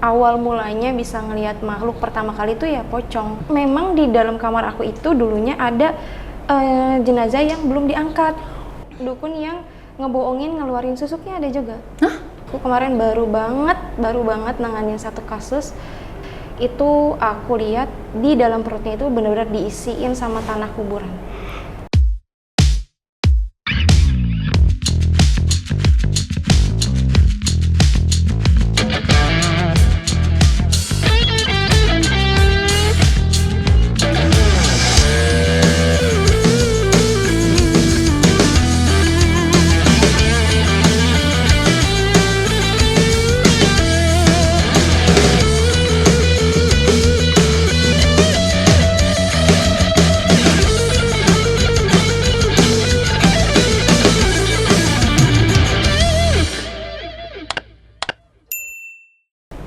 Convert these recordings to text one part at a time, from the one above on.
awal mulanya bisa ngelihat makhluk pertama kali itu ya pocong. Memang di dalam kamar aku itu dulunya ada jenazah yang belum diangkat. Dukun yang ngebohongin ngeluarin susuknya ada juga. Hah? Aku kemarin baru banget nanganin satu kasus. Itu aku lihat di dalam perutnya itu benar-benar diisiin sama tanah kuburan.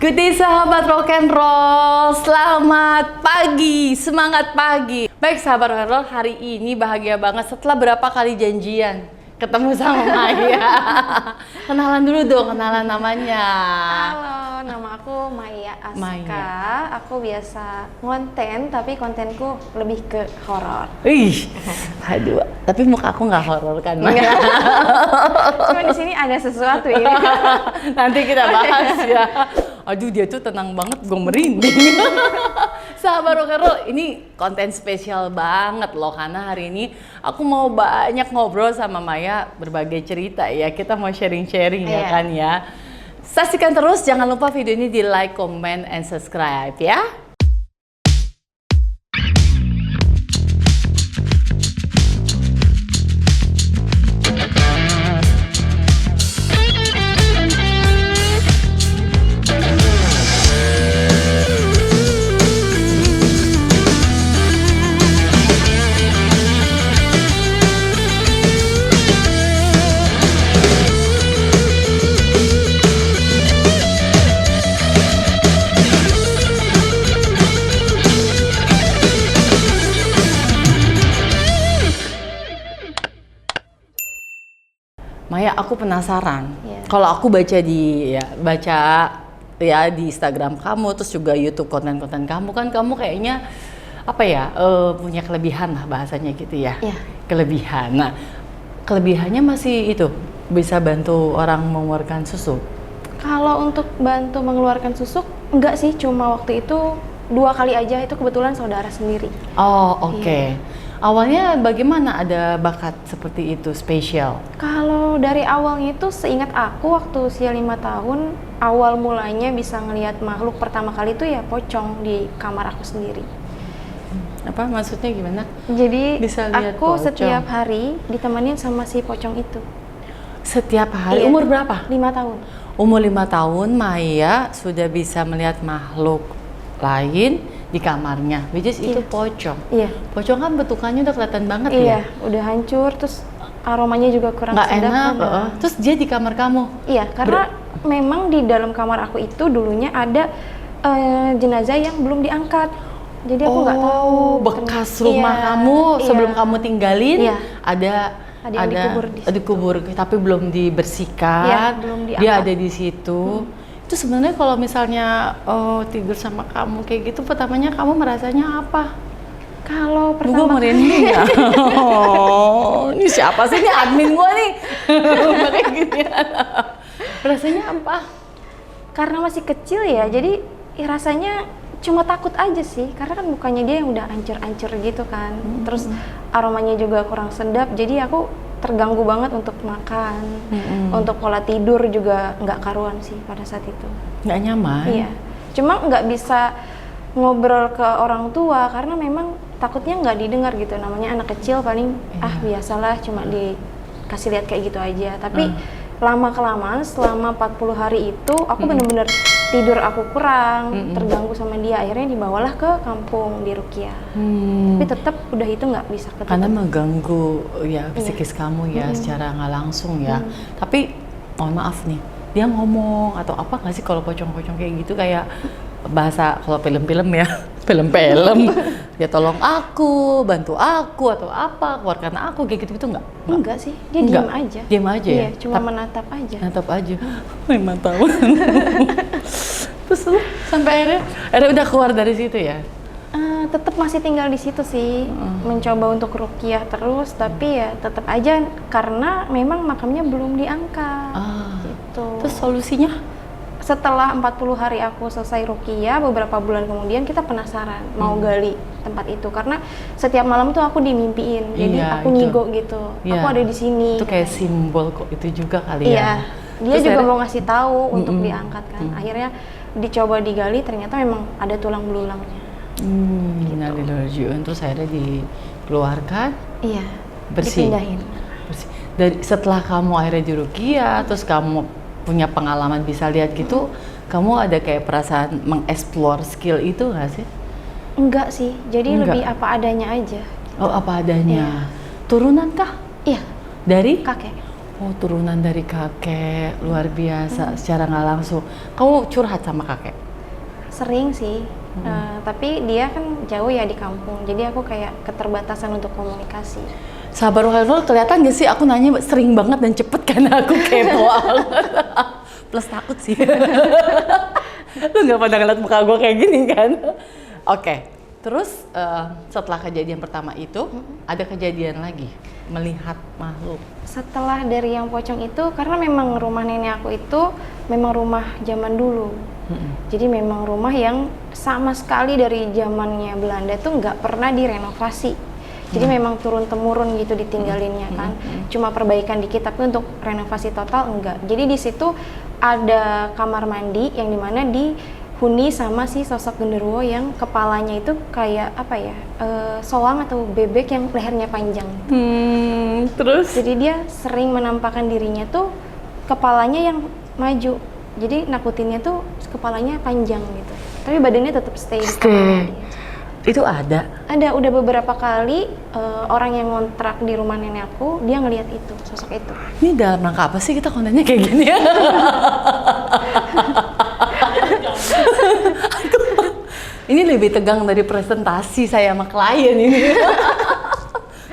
Good day sahabat rock and roll, selamat pagi, semangat pagi. Baik sahabat rock and roll, hari ini bahagia banget setelah berapa kali janjian ketemu sama Maya. Kenalan dulu dong, kenalan namanya. Halo, nama aku Maya Aska. Maya. Aku biasa ngonten, tapi kontenku lebih ke horor. Ih, aduh, tapi muka aku nggak horor kan Maya? Cuma di sini ada sesuatu ini. Nanti kita bahas ya. Aduh, dia tuh tenang banget, gue merinding. Sahabat rock and roll, ini konten spesial banget loh, karena hari ini aku mau banyak ngobrol sama Maya, berbagai cerita ya. Kita mau sharing-sharing ya kan ya. Saksikan terus, jangan lupa video ini di like, comment, and subscribe ya. Maya, aku penasaran. Kalau aku baca di di Instagram kamu, terus juga YouTube konten-konten kamu kan, kamu kayaknya apa ya, punya kelebihan lah bahasanya gitu ya. Kelebihan. Nah, kelebihannya masih itu bisa bantu orang mengeluarkan susuk. Kalau untuk bantu mengeluarkan susuk, enggak sih, cuma waktu itu 2 kali aja, itu kebetulan saudara sendiri. Oh, oke. Awalnya bagaimana ada bakat seperti itu spesial? Kalau dari awalnya itu seingat aku waktu usia 5 tahun, awal mulanya bisa ngelihat makhluk pertama kali itu ya pocong di kamar aku sendiri. Apa maksudnya gimana? Jadi bisa lihat aku pocong setiap hari ditemenin sama si pocong itu. Setiap hari? Iya. Umur berapa? 5 tahun. Umur 5 tahun Maya sudah bisa melihat makhluk lain di kamarnya, which is itu pocong. Iya. Pocong kan bentukannya udah kelihatan banget ya. Iya, udah hancur, terus aromanya juga kurang nggak sedap. enak. Terus dia di kamar kamu? Iya, karena memang di dalam kamar aku itu dulunya ada jenazah yang belum diangkat. Jadi aku nggak tahu bekas rumah kamu sebelum kamu tinggalin. Ada dikubur, tapi belum dibersihkan. Iya, belum diangkat. Dia ada di situ. Itu sebenarnya kalau misalnya tidur sama kamu kayak gitu, pertamanya kamu merasanya apa? Kalau pertama merinding ya. Ini siapa sih, ini admin gua nih? Kayak gitu ya. Rasanya apa? Karena masih kecil ya, jadi ya rasanya cuma takut aja sih, karena kan mukanya dia yang udah ancur-ancur gitu kan. Terus aromanya juga kurang sedap, jadi aku terganggu banget untuk makan, untuk pola tidur juga nggak karuan sih pada saat itu. Nggak nyaman? Iya, cuma nggak bisa ngobrol ke orang tua karena memang takutnya nggak didengar gitu. Namanya anak kecil paling biasalah cuma dikasih lihat kayak gitu aja. Tapi lama-kelamaan selama 40 hari itu aku bener-bener tidur aku kurang, terganggu sama dia. Akhirnya dibawalah ke kampung di Rukia. Tapi tetap udah itu nggak bisa ketemu. Karena mengganggu ya psikis kamu ya secara nggak langsung ya. Tapi mohon maaf nih, dia ngomong atau apa nggak sih kalau pocong-pocong kayak gitu, kayak bahasa kalau film-film ya, film-film ya tolong aku, bantu aku atau apa, keluarkan aku kayak gitu-gitu nggak? Enggak sih, dia diam aja. Diam aja ya? Iya, cuma menatap aja. Menatap aja. 5 tahun. Terus lu sampai akhirnya udah keluar dari situ ya? Tetap masih tinggal di situ sih, mencoba untuk ruqyah terus, tapi ya tetap aja karena memang makamnya belum diangkat. Gitu. Terus solusinya? Setelah 40 hari aku selesai ruqyah, beberapa bulan kemudian kita penasaran mau gali tempat itu karena setiap malam tuh aku dimimpiin, jadi aku ngigo gitu, aku ada di sini. Itu kayak simbol kok itu juga kali ya. Dia terus juga mau ngasih tahu untuk diangkat kan. Akhirnya dicoba digali, ternyata memang ada tulang belulangnya. Innalillahi. Terus akhirnya dikeluarkan. Iya. Bersih. Dipindahin. Bersih. Dari setelah kamu akhirnya di ruqyah, terus kamu punya pengalaman bisa lihat gitu, kamu ada kayak perasaan mengeksplor skill itu nggak sih? Enggak sih. Jadi lebih apa adanya aja. Oh, apa adanya. Turunan kah? Iya. Dari kakek. Oh, turunan dari kakek. Luar biasa. Secara nggak langsung. Kamu curhat sama kakek? Sering sih. Tapi dia kan jauh ya di kampung, jadi aku kayak keterbatasan untuk komunikasi. Sabar Khairul, kelihatan gak sih aku nanya sering banget dan cepet karena aku kepo banget. Plus takut sih. Lu gak pada ngeliat muka gue kayak gini kan? Oke, terus setelah kejadian pertama itu, ada kejadian lagi melihat makhluk. Setelah dari yang pocong itu, karena memang rumah nenek aku itu memang rumah zaman dulu. Jadi memang rumah yang sama sekali dari zamannya Belanda tuh nggak pernah direnovasi. Jadi memang turun temurun gitu ditinggalinnya kan. Cuma perbaikan dikit, tapi untuk renovasi total enggak. Jadi di situ ada kamar mandi yang dimana dihuni sama si sosok genderuwo yang kepalanya itu kayak apa ya, soang atau bebek yang lehernya panjang. Terus? Jadi dia sering menampakkan dirinya tuh kepalanya yang maju. Jadi nakutinnya tuh kepalanya panjang gitu. Tapi badannya tetap stay di kamar mandi. Itu ada? Ada, udah beberapa kali orang yang ngontrak di rumah nenek aku, dia ngelihat itu, sosok itu. Ini dalam rangka apa sih kita kontennya kayak gini ya? Ini lebih tegang dari presentasi saya sama klien ini.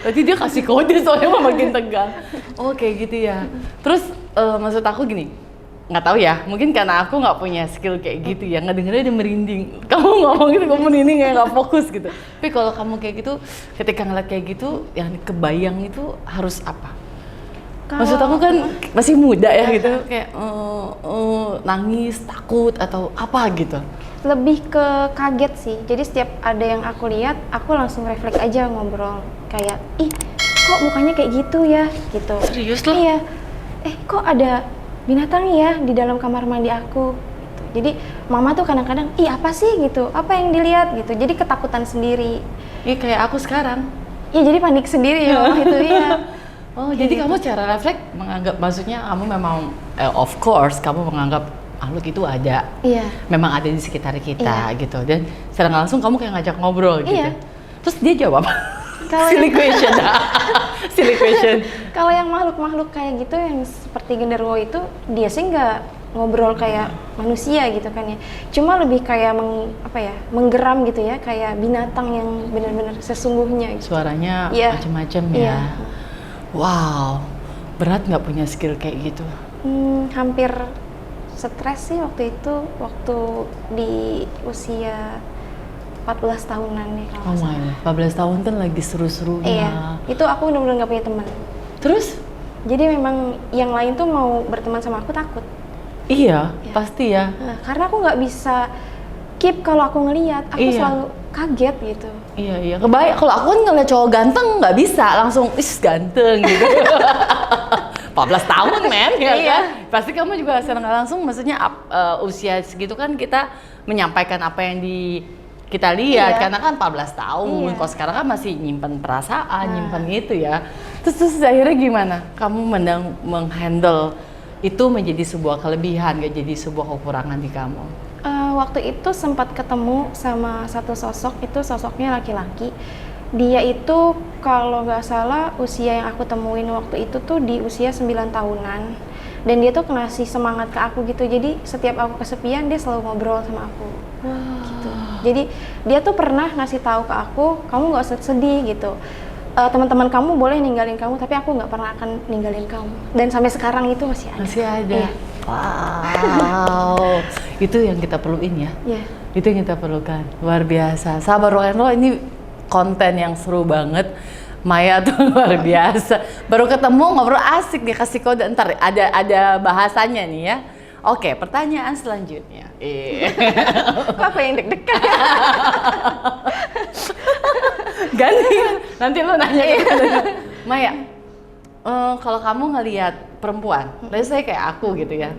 Berarti dia kasih kode soalnya makin tegang. Oh kayak gitu ya. Terus maksud aku gini, nggak tahu ya, mungkin karena aku nggak punya skill kayak gitu ya, ngedengernya udah merinding. Kamu ngomong gitu, kamu merinding kayak nggak fokus gitu. Tapi kalau kamu kayak gitu, ketika ngeliat kayak gitu, yang kebayang itu harus apa? Maksud aku kan masih muda ya gitu, kayak nangis, takut atau apa gitu. Lebih ke kaget sih. Jadi setiap ada yang aku lihat, aku langsung refleks aja ngobrol kayak, ih kok mukanya kayak gitu ya gitu. Serius loh? Iya. Kok ada binatang ya di dalam kamar mandi aku gitu. Jadi mama tuh kadang-kadang, ih apa sih gitu, apa yang dilihat gitu, jadi ketakutan sendiri. Iya kayak aku sekarang. Ya jadi panik sendiri ya mama itu ya. Oh jadi kamu cara refleks menganggap, maksudnya kamu memang of course kamu menganggap makhluk itu ada. Iya. Memang ada di sekitar kita gitu, dan secara langsung kamu kayak ngajak ngobrol gitu. Terus dia jawab silly question. Silly question. Kalau yang makhluk-makhluk kayak gitu yang seperti genderuwo itu, dia sih nggak ngobrol kayak manusia gitu kan ya. Cuma lebih kayak menggeram gitu ya, kayak binatang yang benar-benar sesungguhnya gitu. Suaranya macam-macam ya. Wow, berat nggak punya skill kayak gitu? Hampir stres sih waktu itu, waktu di usia 14 tahunan nih kalau nggak salah. 14 tahun kan lagi seru-serunya. Iya, itu aku benar-benar nggak punya teman. Terus? Jadi memang yang lain tuh mau berteman sama aku takut. Iya, pasti ya. Nah, karena aku nggak bisa keep kalau aku ngelihat, aku selalu kaget gitu. Iya. Kebayang, kalau aku kan ngeliat cowok ganteng nggak bisa langsung, ganteng gitu. 14 tahun men, ya kan? Pasti kamu juga secara nggak langsung, maksudnya usia segitu kan kita menyampaikan apa yang kita lihat, karena kan 14 tahun, kalau sekarang kan masih nyimpen perasaan, nyimpen itu ya. Terus akhirnya gimana? Kamu menghandle itu menjadi sebuah kelebihan, gak jadi sebuah kekurangan di kamu? Waktu itu sempat ketemu sama satu sosok, itu sosoknya laki-laki. Dia itu kalau nggak salah usia yang aku temuin waktu itu tuh di usia 9 tahunan. Dan dia tuh ngasih semangat ke aku gitu, jadi setiap aku kesepian dia selalu ngobrol sama aku. Gitu. Jadi dia tuh pernah ngasih tahu ke aku, kamu nggak usah sedih gitu. Teman-teman kamu boleh ninggalin kamu, tapi aku nggak pernah akan ninggalin kamu. Dan sampai sekarang itu masih ada. Masih ada. Iya. Wow, itu yang kita perluin ya. Iya. Itu yang kita perlukan. Luar biasa. Sahabat Rock and Roll, ini konten yang seru banget. Maya tuh luar biasa. Baru ketemu ngobrol asik, dia kasih kode, ntar ada bahasanya nih ya. Oke, pertanyaan selanjutnya. Kok aku yang deg-degan? Ganti, nanti lo nanya gitu. Maya, kalau kamu ngelihat perempuan, let's say kayak aku gitu ya.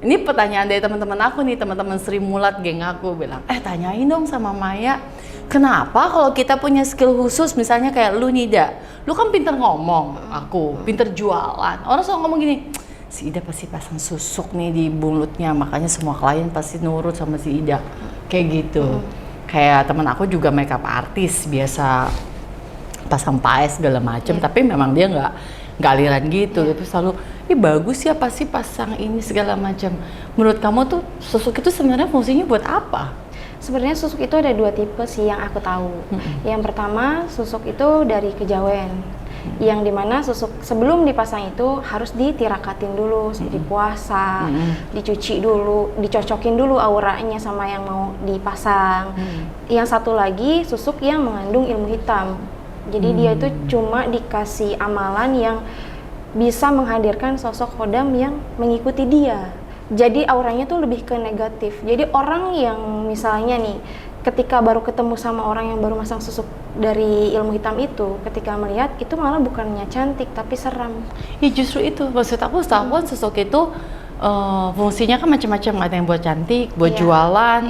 Ini pertanyaan dari teman-teman aku nih, teman-teman Sri Mulat geng aku bilang, tanyain dong sama Maya, kenapa kalau kita punya skill khusus, misalnya kayak lu Nida, lu kan pinter ngomong, aku pinter jualan, orang selalu ngomong gini, si Ida pasti pasang susuk nih di mulutnya, makanya semua klien pasti nurut sama si Ida, kayak gitu. Kayak teman aku juga makeup artis, biasa pasang paes segala macem, tapi memang dia nggak aliran gitu, itu selalu bagus ya pasti pasang ini segala macam. Menurut kamu tuh susuk itu sebenarnya fungsinya buat apa? Sebenarnya susuk itu ada 2 tipe sih yang aku tahu. Yang pertama, susuk itu dari kejawen. Yang dimana susuk sebelum dipasang itu harus ditirakatin dulu, dipuasa, dicuci dulu, dicocokin dulu auranya sama yang mau dipasang. Yang satu lagi susuk yang mengandung ilmu hitam. Jadi dia itu cuma dikasih amalan yang bisa menghadirkan sosok khodam yang mengikuti dia. Jadi auranya tuh lebih ke negatif. Jadi orang yang misalnya nih, ketika baru ketemu sama orang yang baru masang susuk dari ilmu hitam itu, ketika melihat itu malah bukannya cantik tapi seram. Ya justru itu, maksud aku setahu susuk itu fungsinya kan macam-macam, ada yang buat cantik, buat jualan,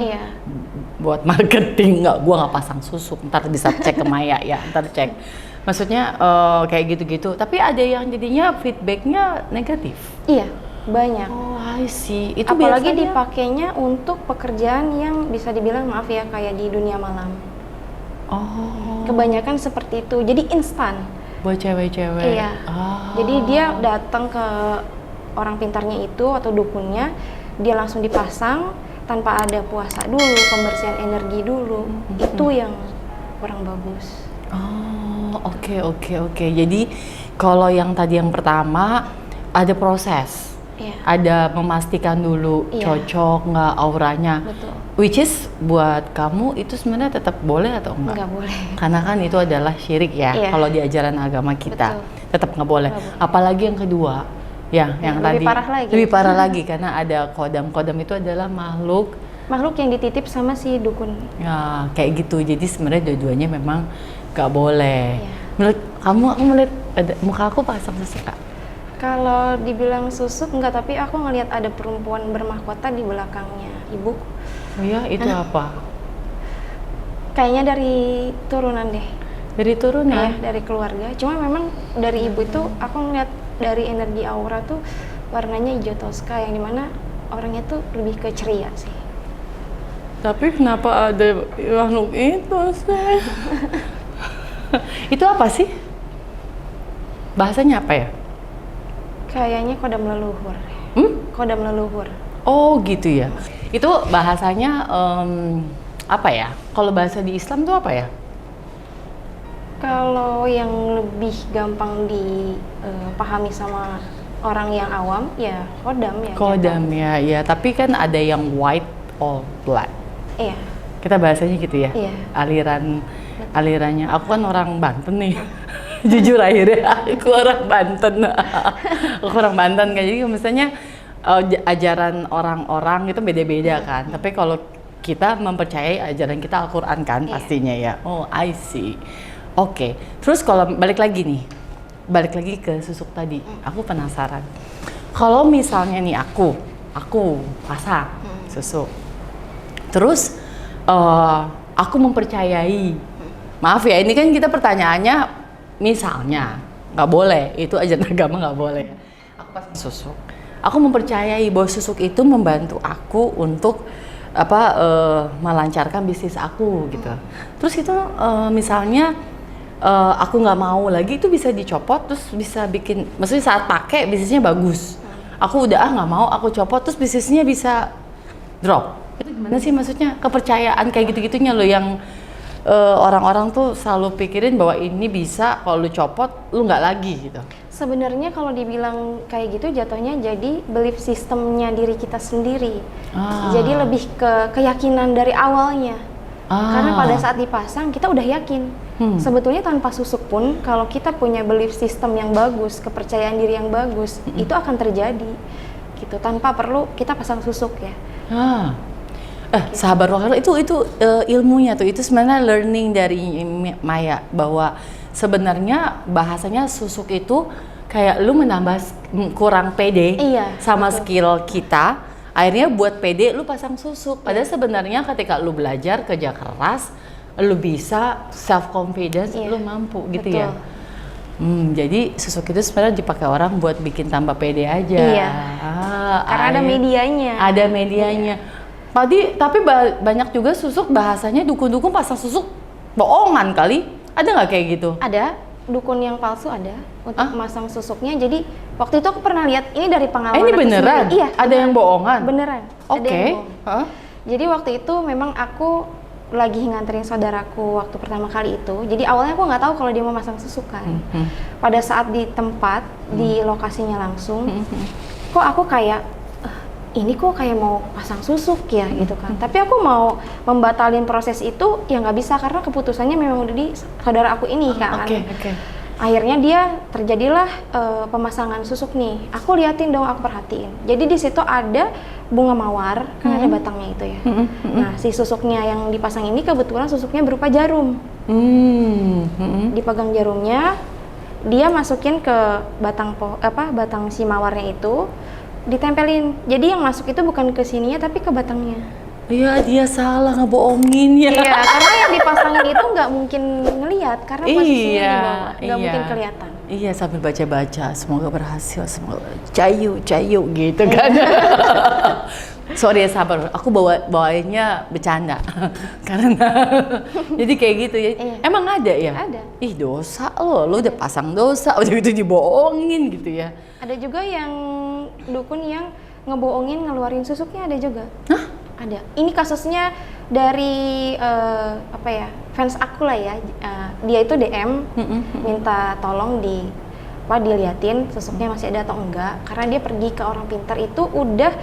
buat marketing. Gua nggak pasang susuk, ntar bisa cek ke Maya ya, ntar cek. Maksudnya kayak gitu-gitu, tapi ada yang jadinya feedbacknya negatif. Iya, banyak. Oh, I see. Itu apalagi biasanya dipakainya untuk pekerjaan yang bisa dibilang maaf ya kayak di dunia malam. Oh. Kebanyakan seperti itu, jadi instan. Buat cewek-cewek. Iya. Jadi dia datang ke orang pintarnya itu atau dukunnya, dia langsung dipasang tanpa ada puasa dulu, pembersihan energi dulu. Itu yang kurang bagus. Oh, oke. Jadi kalau yang tadi yang pertama ada proses, ada memastikan dulu cocok nggak auranya. Betul. Which is buat kamu itu sebenarnya tetap boleh atau enggak? Nggak boleh. Karena kan itu adalah syirik ya. Kalau di ajaran agama kita tetap nggak boleh. Apalagi yang kedua, yang tadi lebih parah lagi karena ada kodam itu adalah makhluk yang dititip sama si dukun. Ya, kayak gitu. Jadi sebenarnya dua-duanya memang nggak boleh. Menurut kamu, aku melihat muka aku pasang susuk Kak? Kalau dibilang susuk enggak, tapi aku ngelihat ada perempuan bermahkota di belakangnya ibu. Oh ya, itu apa? Kayaknya dari turunan deh. Dari turunan? Dari keluarga. Cuma memang dari ibu itu aku ngeliat dari energi aura tuh warnanya hijau toska, yang dimana orangnya tuh lebih ke ceria sih. Tapi kenapa ada makhluk itu sih? Itu apa sih? Bahasanya apa ya? Kayaknya kodam leluhur. Kodam leluhur. Oh gitu ya. Itu bahasanya apa ya? Kalau bahasa di Islam tuh apa ya? Kalau yang lebih gampang dipahami sama orang yang awam ya kodam ya. Kodam ya. Tapi kan ada yang white or black. Iya. Kita bahasanya gitu ya. Iya. Alirannya. Aku kan orang Banten nih. Jujur akhirnya aku orang Banten. Aku orang Banten kan. Jadi misalnya ajaran orang-orang itu beda-beda kan. Tapi kalau kita mempercayai ajaran kita Al-Qur'an kan pastinya ya. Oh, I see. Oke. Terus kalau balik lagi ke susuk tadi. Aku penasaran. Kalau misalnya nih aku pasang susuk. Terus aku mempercayai. Maaf ya, ini kan kita pertanyaannya misalnya nggak boleh, itu ajaran agama nggak boleh. Aku pasang susuk. Aku mempercayai bahwa susuk itu membantu aku untuk melancarkan bisnis aku gitu. Terus itu misalnya aku nggak mau lagi, itu bisa dicopot terus bisa bikin, maksudnya saat pakai bisnisnya bagus. Aku udah nggak mau, aku copot terus bisnisnya bisa drop. Itu gimana sih maksudnya kepercayaan kayak gitu-gitunya loh yang orang-orang tuh selalu pikirin bahwa ini bisa kalau lu copot lu nggak lagi gitu. Sebenarnya kalau dibilang kayak gitu jatuhnya jadi belief sistemnya diri kita sendiri. Jadi lebih ke keyakinan dari awalnya. Karena pada saat dipasang kita udah yakin. Sebetulnya tanpa susuk pun kalau kita punya belief system yang bagus, kepercayaan diri yang bagus, itu akan terjadi. Gitu tanpa perlu kita pasang susuk ya. Sahabat rock and roll itu ilmunya tuh, itu sebenarnya learning dari Maya bahwa sebenarnya bahasanya susuk itu kayak lu menambah kurang pede sama skill kita, akhirnya buat pede lu pasang susuk. Padahal sebenarnya ketika lu belajar kerja keras, lu bisa self confidence, lu mampu gitu ya. Jadi susuk itu sebenarnya dipakai orang buat bikin tambah pede aja. Karena ada medianya. Ada medianya. Tapi banyak juga susuk bahasanya dukun-dukun pasang susuk bohongan kali. Ada nggak kayak gitu? Ada, dukun yang palsu ada untuk memasang susuknya. Jadi waktu itu aku pernah lihat ini dari pengalaman ini beneran? Sendiri. Iya. Ada yang bohongan? Beneran. Oke. Jadi waktu itu memang aku lagi nganterin saudaraku waktu pertama kali itu. Jadi awalnya aku nggak tahu kalau dia mau masang susuk kan. Pada saat di tempat, di lokasinya langsung, kok aku kayak ini kok kayak mau pasang susuk ya gitu kan. Tapi aku mau membatalin proses itu ya nggak bisa karena keputusannya memang udah di saudara aku ini kan. Akhirnya terjadilah pemasangan susuk nih. Aku liatin dong, aku perhatiin. Jadi di situ ada bunga mawar, kan ada batangnya itu ya. Nah si susuknya yang dipasang ini kebetulan susuknya berupa jarum. Dipegang jarumnya, dia masukin ke batang si mawarnya itu. Ditempelin, jadi yang masuk itu bukan ke sininya tapi ke batangnya. Iya, dia salah ngebohongin ya. Iya, karena yang dipasangin itu nggak mungkin ngelihat karena posisinya di bawah, nggak mungkin kelihatan. Iya, sambil baca-baca, semoga berhasil, semoga cayu gitu kan. Sorry ya sahabat, aku bawainnya bercanda karena jadi kayak gitu ya. Emang ada ya? Ada. Ih dosa lo udah pasang dosa, udah gitu dibohongin gitu ya. Ada juga yang dukun yang ngebohongin ngeluarin susuknya, ada juga. Hah? Ada. Ini kasusnya dari fans aku lah ya. Dia itu DM minta tolong diliatin susuknya masih ada atau enggak, karena dia pergi ke orang pintar itu udah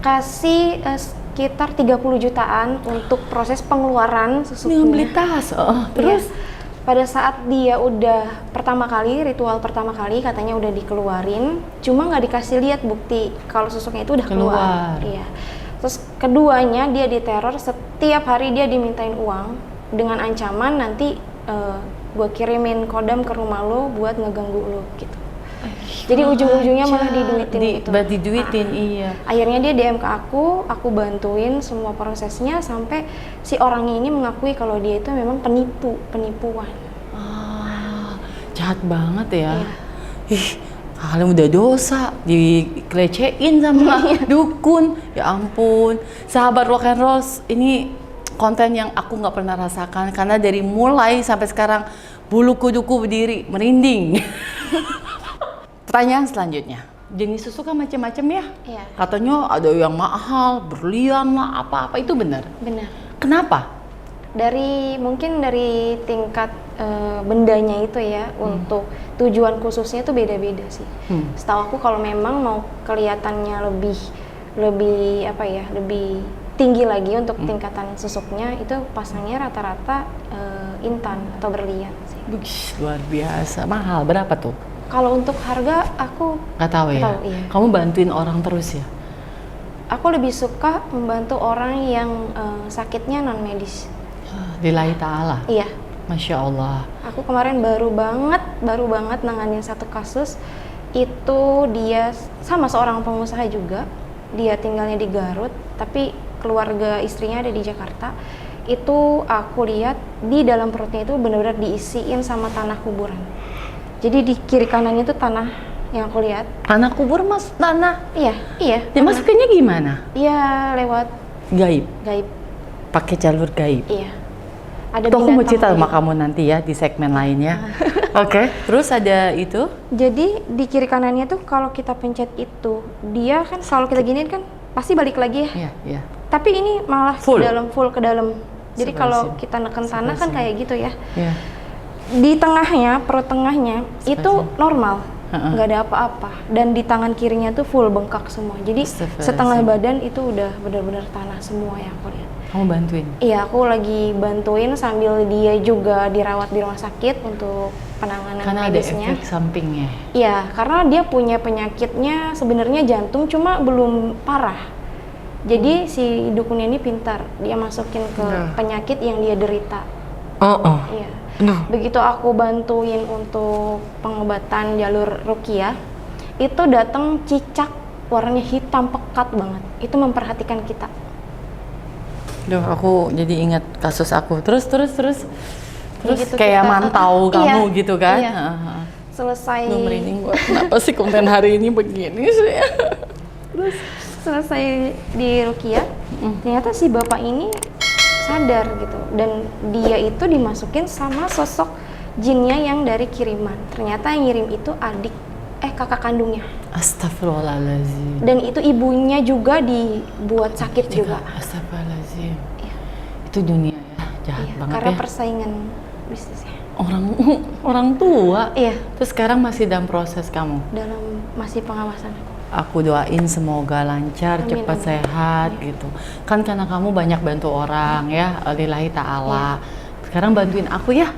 kasih sekitar 30 jutaan untuk proses pengeluaran susuknya. Beli tas. Terus pada saat dia udah ritual pertama kali katanya udah dikeluarin, cuma nggak dikasih lihat bukti kalau susuknya itu udah keluar. Iya. Terus keduanya dia diteror, setiap hari dia dimintain uang dengan ancaman nanti gue kirimin kodam ke rumah lo buat ngeganggu lo gitu. Jadi ujung-ujungnya malah diduitin iya. Akhirnya dia DM ke aku bantuin semua prosesnya sampai si orangnya ini mengakui kalau dia itu memang penipuan. Jahat banget ya. Ih, kalian udah dosa, dikelecehin sama dukun. Ya ampun, sahabat rock and roll, ini konten yang aku nggak pernah rasakan karena dari mulai sampai sekarang bulu kuduku berdiri merinding. Pertanyaan selanjutnya, jenis susuk kan macam-macam ya? Iya. Katanya ada yang mahal, berlian lah, apa-apa, itu benar? Benar. Kenapa? Mungkin dari tingkat bendanya itu ya, untuk tujuan khususnya itu beda-beda sih. Setahu aku kalau memang mau kelihatannya lebih tinggi lagi untuk tingkatan susuknya, itu pasangnya rata-rata intan atau berlian sih. Luar biasa, mahal, berapa tuh? Kalau untuk harga aku nggak tahu ya. Iya. Kamu bantuin orang terus ya? Aku lebih suka membantu orang yang sakitnya non medis. Lillahi ta'ala. Iya. Masya Allah. Aku kemarin baru banget nanganin satu kasus. Itu dia sama seorang pengusaha juga. Dia tinggalnya di Garut, tapi keluarga istrinya ada di Jakarta. Itu aku lihat di dalam perutnya itu benar-benar diisiin sama tanah kuburan. Jadi di kiri kanannya itu tanah yang aku lihat. Tanah kubur mas tanah? Iya. Ya masukinnya gimana? Iya, lewat gaib. Pakai jalur gaib. Iya. Ada aku mau cerita sama kamu nanti ya di segmen lainnya. Oke. Terus ada itu? Jadi di kiri kanannya tuh kalau kita pencet itu, dia kan kalau kita giniin kan pasti balik lagi ya. Iya. Tapi ini malah full ke dalam. Jadi kalau kita neken tanah kan kayak gitu ya. Iya. Di tengahnya, perut tengahnya itu normal. nggak ada apa-apa. Dan di tangan kirinya tuh full bengkak semua. Jadi Astagfirullahaladzim. setengah badan itu udah benar-benar tanah semua yang aku lihat. Kamu bantuin? Iya, aku lagi bantuin sambil dia juga dirawat di rumah sakit untuk penanganan Karena medisnya. ada efek sampingnya. Iya, karena dia punya penyakitnya sebenarnya jantung, cuma belum parah. Jadi si dukun ini pintar, dia masukin ke penyakit yang dia derita. Iya. Begitu aku bantuin untuk pengobatan jalur ruqyah, itu datang cicak warnanya hitam pekat banget. Itu memperhatikan kita. Duh, aku jadi ingat kasus aku. Terus Gitu kayak kita, mantau kamu iya, gitu kan? iya. Selesai Duh, merinding gua. Kenapa sih konten hari ini begini sih? Terus selesai di ruqyah, ternyata si bapak ini sadar gitu, dan dia itu dimasukin sama sosok jinnya yang dari kiriman. Ternyata yang ngirim itu kakak kandungnya. Astagfirullahaladzim. Dan itu ibunya juga dibuat sakit juga. Astagfirullahaladzim. Iya. Itu dunia ya, jahat Iya, banget karena ya. persaingan bisnisnya. Orang tua. Iya, Terus sekarang masih dalam proses kamu. dalam masih pengawasan aku. Aku doain semoga lancar, Amin, cepat amin. sehat gitu. Kan karena kamu banyak bantu orang ya, lillahi ta'ala. Sekarang bantuin aku ya.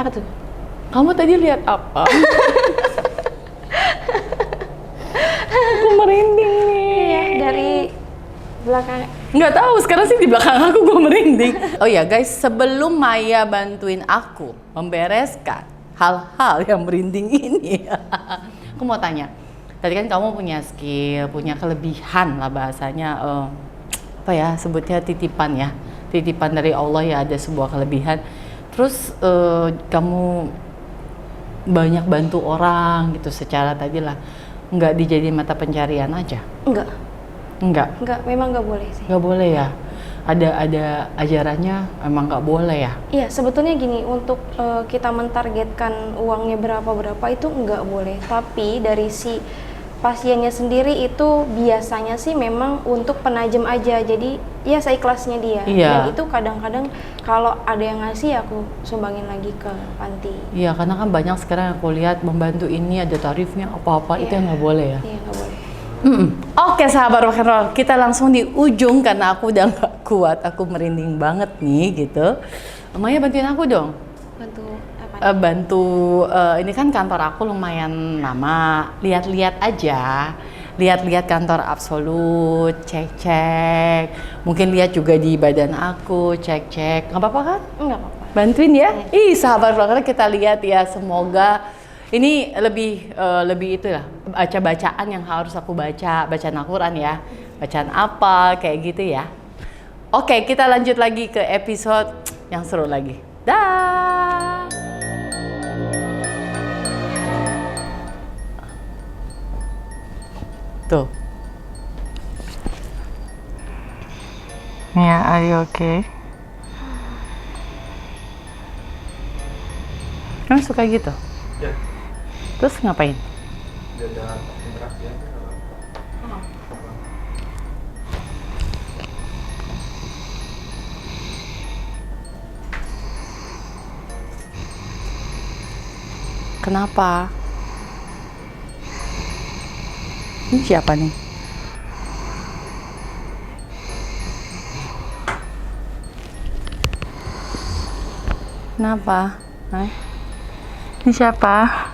Apa tuh? Kamu tadi lihat apa? Aku merinding nih. Iya, dari belakang. Nggak tahu, sekarang sih di belakang aku gue merinding. Oh ya guys, sebelum Maya bantuin aku membereskan hal-hal yang merinding ini, aku mau tanya. Tadi kan kamu punya skill, punya kelebihan lah bahasanya, apa ya sebutnya titipan ya. Titipan dari Allah ya, ada sebuah kelebihan. Terus kamu banyak bantu orang gitu secara tadi lah. Nggak dijadiin mata pencarian aja? Enggak, Memang nggak boleh sih. nggak boleh ya. Ada ajarannya emang nggak boleh ya. Iya, sebetulnya gini, untuk kita mentargetkan uangnya berapa itu nggak boleh. Tapi dari si pasiennya sendiri itu biasanya sih memang untuk penajam aja. Jadi ya seikhlasnya dia. Iya. Dan itu kadang-kadang kalau ada yang ngasih aku sumbangin lagi ke panti. Iya, karena kan banyak sekarang aku lihat membantu ini ada tarifnya apa-apa, itu yang nggak boleh ya. Iya, nggak boleh. Oke sahabat rock and roll, kita langsung di ujung karena aku udah nggak kuat, aku merinding banget nih gitu. Maya bantuin aku dong. Bantu apa? Bantu ini kan kantor aku lumayan lama, lihat-lihat aja, lihat-lihat kantor Absolut, cek-cek, mungkin lihat juga di badan aku, cek-cek, nggak apa-apa kan? Nggak apa-apa. Bantuin ya. Ih sahabat rocker, kita lihat ya, semoga ini lebih itu lah, bacaan yang harus aku baca, bacaan Al-Quran ya, bacaan apa kayak gitu ya. Oke, kita lanjut lagi ke episode yang seru lagi. Dah. Tuh. Mia, are you okay? Kamu suka gitu? Ya, Terus ngapain? ada interaksi aja. Kenapa? Ini siapa nih? Kenapa? Hai? Ini siapa?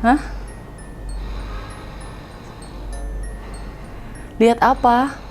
Hah? Lihat apa?